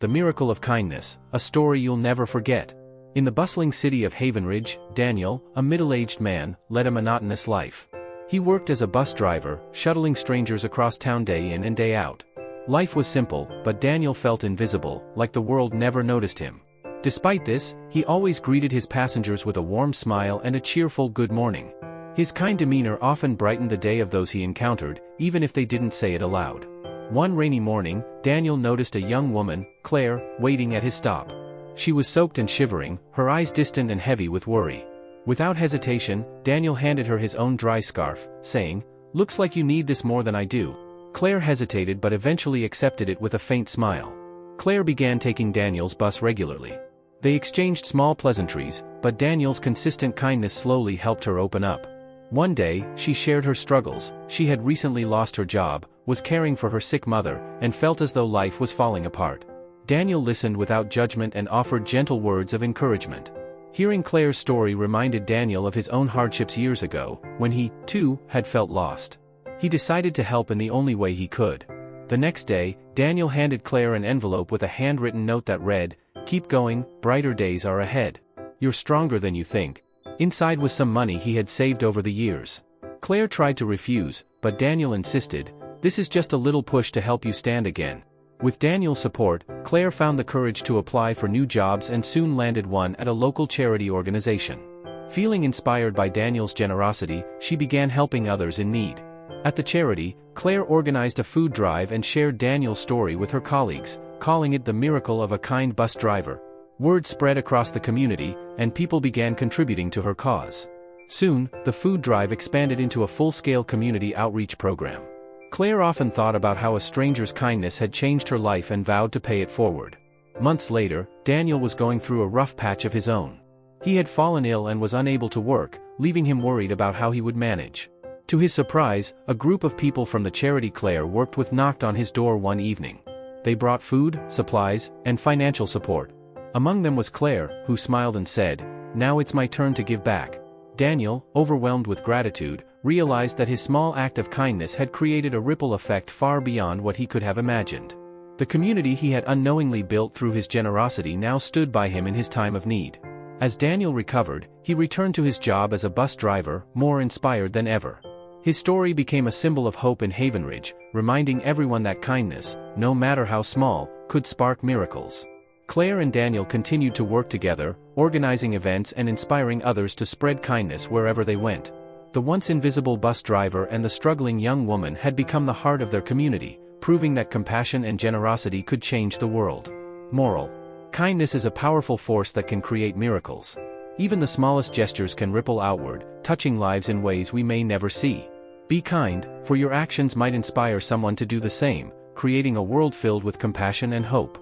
The Miracle of Kindness, a story you'll never forget. In the bustling city of Havenridge, Daniel, a middle-aged man, led a monotonous life. He worked as a bus driver, shuttling strangers across town day in and day out. Life was simple, but Daniel felt invisible, like the world never noticed him. Despite this, he always greeted his passengers with a warm smile and a cheerful good morning. His kind demeanor often brightened the day of those he encountered, even if they didn't say it aloud. One rainy morning, Daniel noticed a young woman, Claire, waiting at his stop. She was soaked and shivering, her eyes distant and heavy with worry. Without hesitation, Daniel handed her his own dry scarf, saying, "Looks like you need this more than I do." Claire hesitated but eventually accepted it with a faint smile. Claire began taking Daniel's bus regularly. They exchanged small pleasantries, but Daniel's consistent kindness slowly helped her open up. One day, she shared her struggles. She had recently lost her job, was caring for her sick mother, and felt as though life was falling apart. Daniel listened without judgment and offered gentle words of encouragement. Hearing Claire's story reminded Daniel of his own hardships years ago, when he, too, had felt lost. He decided to help in the only way he could. The next day, Daniel handed Claire an envelope with a handwritten note that read, "Keep going, brighter days are ahead. You're stronger than you think." Inside was some money he had saved over the years. Claire tried to refuse, but Daniel insisted, "This is just a little push to help you stand again." With Daniel's support, Claire found the courage to apply for new jobs and soon landed one at a local charity organization. Feeling inspired by Daniel's generosity, she began helping others in need. At the charity, Claire organized a food drive and shared Daniel's story with her colleagues, calling it the miracle of a kind bus driver. Word spread across the community, and people began contributing to her cause. Soon, the food drive expanded into a full-scale community outreach program. Claire often thought about how a stranger's kindness had changed her life and vowed to pay it forward. Months later, Daniel was going through a rough patch of his own. He had fallen ill and was unable to work, leaving him worried about how he would manage. To his surprise, a group of people from the charity Claire worked with knocked on his door one evening. They brought food, supplies, and financial support. Among them was Claire, who smiled and said, "Now it's my turn to give back." Daniel, overwhelmed with gratitude, realized that his small act of kindness had created a ripple effect far beyond what he could have imagined. The community he had unknowingly built through his generosity now stood by him in his time of need. As Daniel recovered, he returned to his job as a bus driver, more inspired than ever. His story became a symbol of hope in Havenridge, reminding everyone that kindness, no matter how small, could spark miracles. Claire and Daniel continued to work together, organizing events and inspiring others to spread kindness wherever they went. The once invisible bus driver and the struggling young woman had become the heart of their community, proving that compassion and generosity could change the world. Moral: kindness is a powerful force that can create miracles. Even the smallest gestures can ripple outward, touching lives in ways we may never see. Be kind, for your actions might inspire someone to do the same, creating a world filled with compassion and hope.